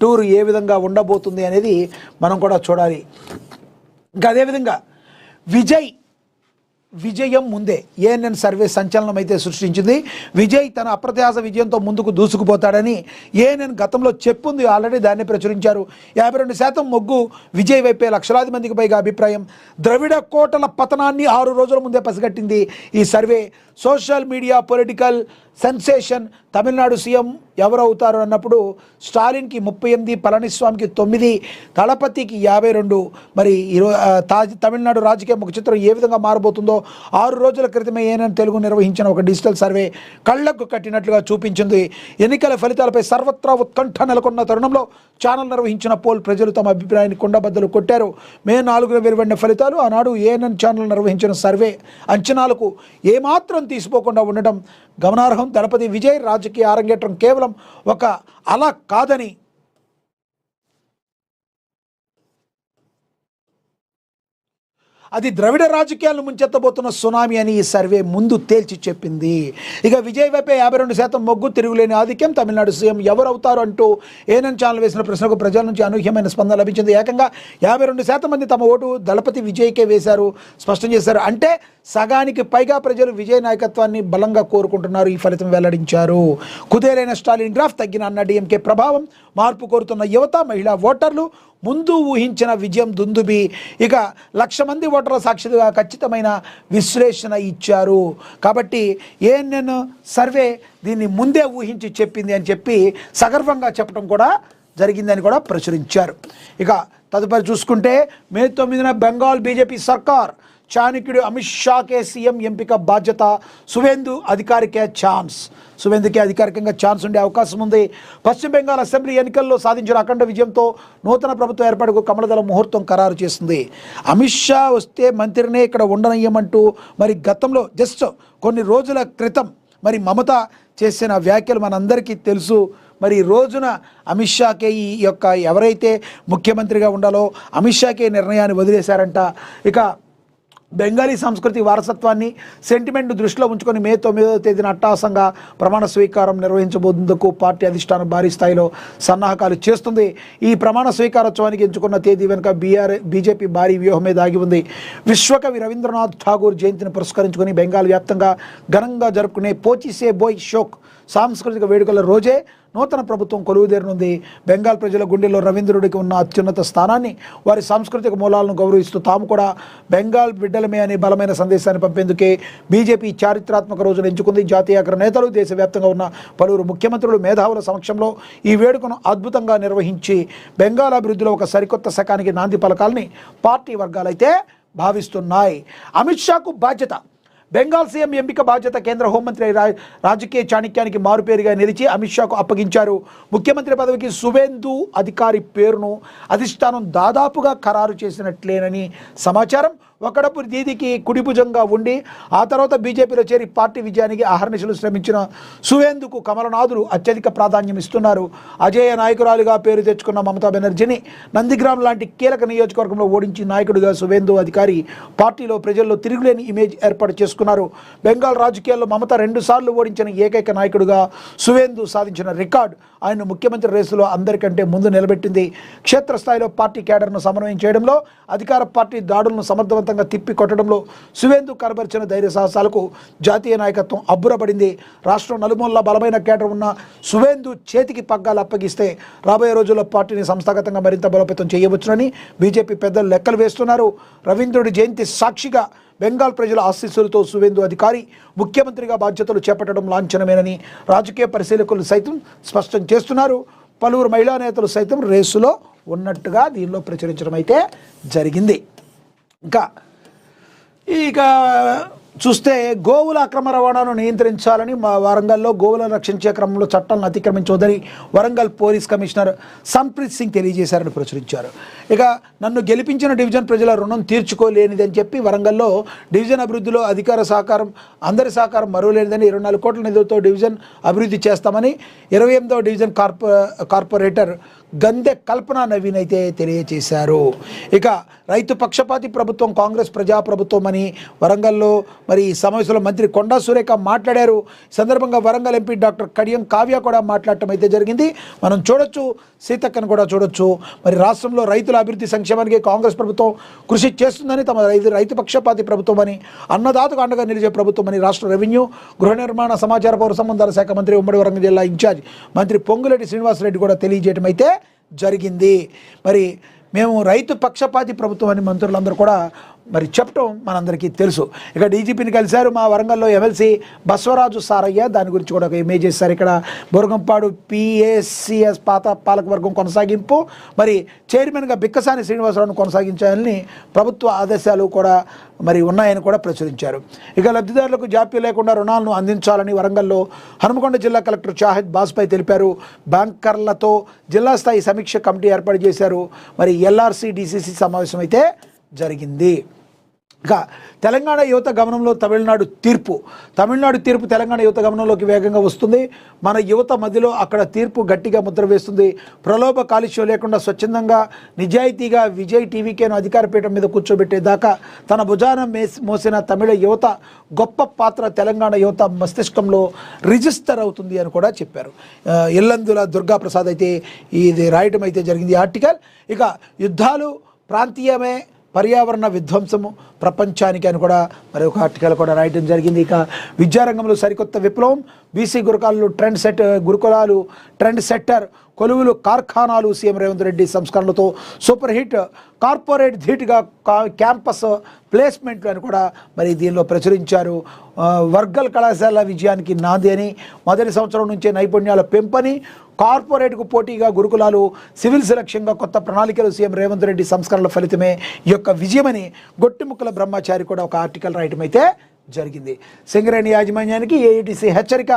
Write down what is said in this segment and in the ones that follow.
Tour ఏ విధంగా ఉండబోతుంది అనేది మనం కూడా చూడాలి. ఇంకా అదేవిధంగా విజయం ముందే ఏఎన్ఎన్ సర్వే సంచలనం అయితే సృష్టించింది. విజయ్ తన అప్రత్యాశ విజయంతో ముందుకు దూసుకుపోతాడని ఏఎన్ఎన్ గతంలో చెప్పుంది, ఆల్రెడీ దాన్ని ప్రచురించారు. 52% మొగ్గు విజయ్ వైపే లక్షలాది మందికి పైగా అభిప్రాయం. ద్రవిడ కోటల పతనాన్ని 6 రోజుల ముందే పసిగట్టింది ఈ సర్వే. Social media political sensation Tamil Nadu CM ఎవరవుతారు అన్నప్పుడు స్టాలిన్కి 38, పళనిస్వామికి 9, దళపతికి 52. మరి తమిళనాడు రాజకీయ ముఖ చిత్రం ఏ విధంగా మారబోతుందో 6 రోజుల క్రితమే ఏఎన్ఎన్ తెలుగు నిర్వహించిన ఒక డిజిటల్ సర్వే కళ్లకు కట్టినట్లుగా చూపించింది. ఎన్నికల ఫలితాలపై సర్వత్రా ఉత్కంఠ నెలకొన్న తరుణంలో ఛానల్ నిర్వహించిన పోల్ ప్రజలు తమ అభిప్రాయాన్ని కుండబద్దలు కొట్టారు. మే 4న వెలువడిన ఫలితాలు ఆనాడు ఏఎన్ఎన్ ఛానల్ నిర్వహించిన సర్వే అంచనాలకు ఏమాత్రం తీసిపోకుండా ఉండటం గమనార్హం. దళపతి విజయ్ రాజకీయ అరంగేట్రం కేవలం ఒక అలా కాదని అది ద్రవిడ రాజకీయాలను ముంచెత్తబోతున్న సునామీ అని ఈ సర్వే ముందు తేల్చి చెప్పింది. ఇక విజయ్ వైపే 52% మొగ్గు, తిరుగులేని ఆధిక్యం. తమిళనాడు సీఎం ఎవరవుతారు అంటూ ఏఎన్ఎన్ ఛానల్ వేసిన ప్రశ్నకు ప్రజల నుంచి అనూహ్యమైన స్పందన లభించింది. ఏకంగా 52% మంది తమ ఓటు దళపతి విజయ్కే వేశారు, స్పష్టం చేశారు. అంటే సగానికి పైగా ప్రజలు విజయ్ నాయకత్వాన్ని బలంగా కోరుకుంటున్నారు. ఈ ఫలితం వెల్లడించారు. కుదేలైన స్టాలిన్ గ్రాఫ్, తగ్గిన అన్న డిఎంకే ప్రభావం, మార్పు కోరుతున్న యువత, మహిళా ఓటర్లు, ముందు ఊహించిన విజయం దుందుబి. ఇక 1,00,000 మంది ఓటర్ల సాక్షిగా ఖచ్చితమైన విశ్లేషణ ఇచ్చారు. కాబట్టి ఏఎన్ఎన్ సర్వే దీన్ని ముందే ఊహించి చెప్పింది అని చెప్పి సగర్వంగా చెప్పడం కూడా జరిగిందని కూడా ప్రచురించారు. ఇక తదుపరి చూసుకుంటే మే 9న బెంగాల్ బీజేపీ సర్కార్, చాణక్యుడు అమిత్ షాకే సీఎం ఎంపిక బాధ్యత. సువేందుకే అధికారికంగా ఛాన్స్ ఉండే అవకాశం ఉంది. పశ్చిమ బెంగాల్ అసెంబ్లీ ఎన్నికల్లో సాధించిన అఖండ విజయంతో నూతన ప్రభుత్వ ఏర్పాటుకు కమలదళం ముహూర్తం ఖరారు చేస్తుంది. అమిత్ షా వస్తే మంత్రినే ఇక్కడ ఉండనయ్యమంటూ మరి గతంలో జస్ట్ కొన్ని రోజుల క్రితం మరి మమత చేసిన వ్యాఖ్యలు మనందరికీ తెలుసు. మరి ఈ రోజున అమిత్ షాకే ఈ యొక్క ఎవరైతే ముఖ్యమంత్రిగా ఉండాలో అమిత్ షాకే నిర్ణయాన్ని వదిలేశారంట. ఇక బెంగాలీ సంస్కృతి వారసత్వాన్ని సెంటిమెంట్ దృష్టిలో ఉంచుకొని మే 9వ తేదీన అట్టహాసంగా ప్రమాణ స్వీకారం నిర్వహించబోతుందుకు పార్టీ అధిష్టానం భారీ స్థాయిలో సన్నాహకాలు చేస్తుంది. ఈ ప్రమాణ స్వీకారోత్సవానికి ఎంచుకున్న తేదీ వెనుక బీజేపీ భారీ వ్యూహమే దాగి ఉంది. విశ్వకవి రవీంద్రనాథ్ ఠాగూర్ జయంతిని పురస్కరించుకొని బెంగాల్ వ్యాప్తంగా ఘనంగా జరుపుకునే పోచిసే బోయ్ షోక్ సాంస్కృతిక వేడుకల రోజే నూతన ప్రభుత్వం కొలువుదేరనుంది. బెంగాల్ ప్రజల గుండెల్లో రవీంద్రుడికి ఉన్న అత్యున్నత స్థానాన్ని, వారి సాంస్కృతిక మూలాలను గౌరవిస్తూ తాము కూడా బెంగాల్ బిడ్డలమే అనే బలమైన సందేశాన్ని పంపేందుకే బీజేపీ చారిత్రాత్మక రోజును ఎంచుకుంది. జాతీయ అగ్ర నేతలు, దేశవ్యాప్తంగా ఉన్న పలువురు ముఖ్యమంత్రులు, మేధావుల సమక్షంలో ఈ వేడుకను అద్భుతంగా నిర్వహించి బెంగాల్ అభివృద్ధిలో ఒక సరికొత్త శకానికి నాంది పలకాలని పార్టీ వర్గాలైతే భావిస్తున్నాయి. అమిత్ షాకు బాధ్యత. బెంగాల్ సీఎం ఎంపిక బాధ్యత కేంద్ర హోంమంత్రి రాజకీయ చాణక్యానికి మారుపేరుగా నిలిచి అమిత్ షాకు అప్పగించారు. ముఖ్యమంత్రి పదవికి సువేందు అధికారి పేరును అధిష్టానం దాదాపుగా ఖరారు చేసినట్లేనని సమాచారం. ఒకడపు దీదికి కుడిభుజంగా ఉండి ఆ తర్వాత బీజేపీలో చేరి పార్టీ విజయానికి అహర్నిశలు శ్రమించిన సువేందుకు కమలనాథులు అత్యధిక ప్రాధాన్యం ఇస్తున్నారు. అజేయ నాయకురాలుగా పేరు తెచ్చుకున్న మమతా బెనర్జీని నందిగ్రామ్ లాంటి కీలక నియోజకవర్గంలో ఓడించి నాయకుడిగా సువేందు అధికారి పార్టీలో ప్రజల్లో తిరుగులేని ఇమేజ్ ఏర్పాటు చేసుకున్నారు. బెంగాల్ రాజకీయాల్లో మమత 2 సార్లు ఓడించిన ఏకైక నాయకుడిగా సువేందు సాధించిన రికార్డు ఆయన ముఖ్యమంత్రి రేసులో అందరికంటే ముందు నిలబెట్టింది. క్షేత్రస్థాయిలో పార్టీ కేడర్ను సమన్వయం చేయడంలో, అధికార పార్టీ దాడులను సమర్థవంతంగా తిప్పి కొట్టడంలో సువేందు కనబరిచిన ధైర్య సాహసాలకు జాతీయ నాయకత్వం అబ్బురపడింది. రాష్ట్రం నలుమూలలా బలమైన కేడర్ ఉన్న సువేందు చేతికి పగ్గాలు అప్పగిస్తే రాబోయే రోజుల్లో పార్టీని సంస్థాగతంగా మరింత బలోపేతం చేయవచ్చునని బీజేపీ పెద్దలు లెక్కలు వేస్తున్నారు. రవీంద్రుడి జయంతి సాక్షిగా బెంగాల్ ప్రజల ఆశీస్సులతో సువేందు అధికారి ముఖ్యమంత్రిగా బాధ్యతలు చేపట్టడం లాంఛనమేనని రాజకీయ పరిశీలకులు సైతం స్పష్టం చేస్తున్నారు. పలువురు మహిళా నేతలు సైతం రేసులో ఉన్నట్టుగా దీనిలో ప్రచురించడం అయితే జరిగింది. ఇక చూస్తే గోవుల అక్రమ రవాణాను నియంత్రించాలని వరంగల్లో గోవులను రక్షించే క్రమంలో చట్టాలను అతిక్రమించవద్దని వరంగల్ పోలీస్ కమిషనర్ సంప్రీత్ సింగ్ తెలియజేశారని ప్రచురించారు. ఇక నన్ను గెలిపించిన డివిజన్ ప్రజల రుణం తీర్చుకోలేనిదని చెప్పి వరంగల్లో డివిజన్ అభివృద్ధిలో అందరి సహకారం మరువలేనిదని 24 కోట్ల నిధులతో డివిజన్ అభివృద్ధి చేస్తామని 28వ డివిజన్ కార్పొరేటర్ గందె కల్పన నవీన్ అయితే తెలియజేశారు. ఇక రైతు పక్షపాతి ప్రభుత్వం కాంగ్రెస్ ప్రజాప్రభుత్వం అని వరంగల్లో మరి ఈ సమావేశంలో మంత్రి కొండా సురేఖ మాట్లాడారు. ఈ సందర్భంగా వరంగల్ ఎంపీ డాక్టర్ కడియం కావ్య కూడా మాట్లాడటం అయితే జరిగింది. మనం చూడొచ్చు, సీతక్కను కూడా చూడొచ్చు. మరి రాష్ట్రంలో రైతుల అభివృద్ధి సంక్షేమానికి కాంగ్రెస్ ప్రభుత్వం కృషి చేస్తుందని, తమ రైతు పక్షపాతి ప్రభుత్వం అని, అన్నదాతకు అండగా నిలిచే ప్రభుత్వం అని రాష్ట్ర రెవెన్యూ, గృహ నిర్మాణ, సమాచార పౌర సంబంధాల శాఖ మంత్రి, ఉమ్మడి వరంగల్ జిల్లా ఇన్ఛార్జ్ మంత్రి పొంగులేటి శ్రీనివాసరెడ్డి కూడా తెలియజేయడం అయితే జరిగింది. మరి మేము రైతు పక్షపాతి ప్రభుత్వం అని మంత్రులందరూ కూడా మరి చెప్పడం మనందరికీ తెలుసు. ఇక డీజీపీని కలిశారు మా వరంగల్లో ఎమ్మెల్సీ బసవరాజు సారయ్య. దాని గురించి కూడా ఒక ఇమేజ్ చేశారు. ఇక్కడ బోరగంపాడు PACS పాత పాలకవర్గం కొనసాగింపు, మరి చైర్మన్గా బిక్కసాని శ్రీనివాసరావును కొనసాగించాలని ప్రభుత్వ ఆదేశాలు కూడా మరి ఉన్నాయని కూడా ప్రచురించారు. ఇక లబ్ధిదారులకు జాప్యం లేకుండా రుణాలను అందించాలని వరంగల్లో హనుమకొండ జిల్లా కలెక్టర్ షాహిద్ బాస్పై తెలిపారు. బ్యాంకర్లతో జిల్లా స్థాయి సమీక్ష కమిటీ ఏర్పాటు చేశారు. మరి LRC DCC సమావేశం అయితే జరిగింది. ఇక తెలంగాణ యువత గమనంలో తమిళనాడు తీర్పు తెలంగాణ యువత గమనంలోకి వేగంగా వస్తుంది. మన యువత మధ్యలో అక్కడ తీర్పు గట్టిగా ముద్ర వేస్తుంది. ప్రలోభ కాలుష్యం లేకుండా స్వచ్ఛందంగా నిజాయితీగా విజయ్ టీవీకేను అధికార పీఠం మీద కూర్చోబెట్టేదాకా తన భుజాన మోసిన తమిళ యువత గొప్ప పాత్ర తెలంగాణ యువత మస్తిష్కంలో రిజిస్టర్ అవుతుంది అని కూడా చెప్పారు. ఇల్లందుల దుర్గాప్రసాద్ అయితే ఇది రాయటం అయితే జరిగింది ఆర్టికల్. ఇక యుద్ధాలు ప్రాంతీయమే, పర్యావరణ విధ్వంసము ప్రపంచానికి అని కూడా మరి ఒక ఆర్టికల్ కూడా రాయడం జరిగింది. ఇక విద్యారంగంలో సరికొత్త విప్లవం, బీసీ గురుకులాలు ట్రెండ్ సెట్టర్, కొలువులు కార్ఖానాలు, సీఎం రేవంత్ రెడ్డి సంస్కరణలతో సూపర్ హిట్, కార్పొరేట్ ధీటుగా క్యాంపస్ ప్లేస్మెంట్లు అని కూడా మరి దీనిలో ప్రచురించారు. వర్గల్ కళాశాల విజయానికి నాంది అని, మొదటి సంవత్సరం నుంచే నైపుణ్యాల పెంపని, కార్పొరేట్కు పోటీగా గురుకులాలు, సివిల్స్ లక్ష్యంగా కొత్త ప్రణాళికలు, సీఎం రేవంత్ రెడ్డి సంస్కరణల ఫలితమే ఈ యొక్క విజయమని గొట్టిముక్కల బ్రహ్మచారి కూడా ఒక ఆర్టికల్ రాయటం అయితే జరిగింది. సింగరేణి యాజమాన్యానికి AITC హెచ్చరిక,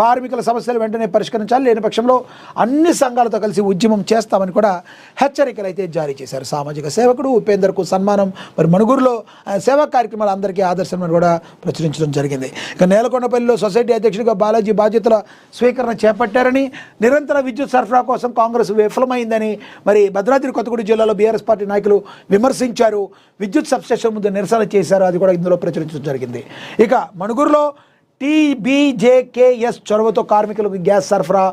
కార్మికుల సమస్యలు వెంటనే పరిష్కరించాలి, లేని పక్షంలో అన్ని సంఘాలతో కలిసి ఉద్యమం చేస్తామని కూడా హెచ్చరికలు అయితే జారీ చేశారు. సామాజిక సేవకుడు ఉపేందర్కు సన్మానం, మరి మణుగూరులో సేవా కార్యక్రమాలు అందరికీ ఆదర్శమని కూడా ప్రచురించడం జరిగింది. ఇక నేలకొండపల్లిలో సొసైటీ అధ్యక్షుడిగా బాలాజీ బాధ్యతల స్వీకరణ చేపట్టారని, నిరంతర విద్యుత్ సరఫరా కోసం కాంగ్రెస్ విఫలమైందని మరి భద్రాద్రి కొత్తగూడెం జిల్లాలో BRS పార్టీ నాయకులు విమర్శించారు. విద్యుత్ సబ్స్టేషన్ ముందు నిరసన చేశారు, అది కూడా ఇందులో ప్రచురించడం జరిగింది. ఇక మణుగూరులో TBJKS చొరవతో కార్మికులకు గ్యాస్ సరఫరా,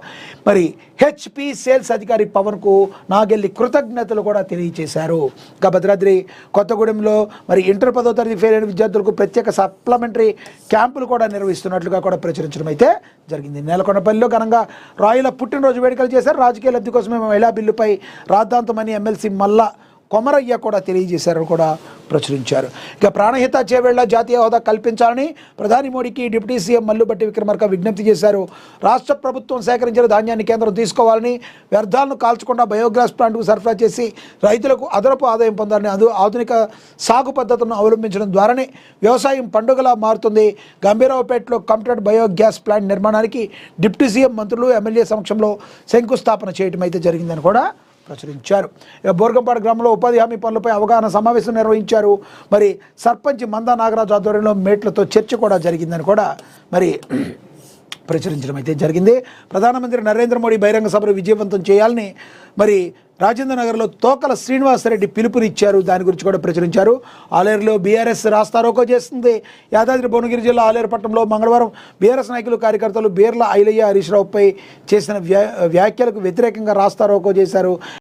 మరి HP సేల్స్ అధికారి పవన్కు నాగెల్లి కృతజ్ఞతలు కూడా తెలియజేశారు. ఇక భద్రాద్రి కొత్తగూడెంలో మరి ఇంటర్ 10వ తరగతి ఫెయిల్ అయిన విద్యార్థులకు ప్రత్యేక సప్లిమెంటరీ క్యాంపులు కూడా నిర్వహిస్తున్నట్లుగా కూడా ప్రచురించడం అయితే జరిగింది. నేలకొండపల్లిలో ఘనంగా రాయుల పుట్టినరోజు వేడుకలు చేశారు. రాజకీయ లబ్ధి కోసమే మహిళా బిల్లుపై రాద్ధాంతమని ఎమ్మెల్సీ మల్లా కొమరయ్య కూడా తెలియజేశారని కూడా ప్రచురించారు. ఇక ప్రాణహిత చేవేళ్ల జాతీయ హోదా కల్పించాలని ప్రధాని మోడీకి డిప్యూటీ సీఎం మల్లుబట్టి విక్రమార్క విజ్ఞప్తి చేశారు. రాష్ట్ర ప్రభుత్వం సేకరించిన ధాన్యాన్ని కేంద్రం తీసుకోవాలని, వ్యర్థాలను కాల్చకుండా బయోగ్యాస్ ప్లాంట్కు సరఫరా చేసి రైతులకు అదనపు ఆదాయం పొందాలని, ఆధునిక సాగు పద్ధతులను అవలంబించడం ద్వారానే వ్యవసాయం పండుగలా మారుతుంది. గంభీరావుపేటలో కంప్యూటర్ బయోగ్యాస్ ప్లాంట్ నిర్మాణానికి డిప్యూటీ సీఎం, మంత్రులు, ఎమ్మెల్యే సమక్షంలో శంకుస్థాపన చేయడం అయితే జరిగిందని కూడా ప్రచురించారు. ఇక బోర్గంపాడు గ్రామంలో ఉపాధి హామీ పనులపై అవగాహన సమావేశం నిర్వహించారు. మరి సర్పంచ్ మందా నాగరాజు ఆధ్వర్యంలో మేట్లతో చర్చ కూడా జరిగిందని కూడా మరి ప్రచురించడం అయితే జరిగింది. ప్రధానమంత్రి నరేంద్ర మోడీ బహిరంగ సభను విజయవంతం చేయాలని మరి రాజేంద్ర నగర్లో తోకల శ్రీనివాసరెడ్డి పిలుపునిచ్చారు. దాని గురించి కూడా ప్రచురించారు. ఆలేరులో BRS రాస్తారోకో చేస్తుంది. యాదాద్రి భువనగిరి జిల్లా ఆలేరు పట్టణంలో మంగళవారం BRS నాయకులు, కార్యకర్తలు బీర్ల ఐలయ్య, హరీష్ రావుపై చేసిన వ్యాఖ్యలకు వ్యతిరేకంగా రాస్తారోకో చేశారు.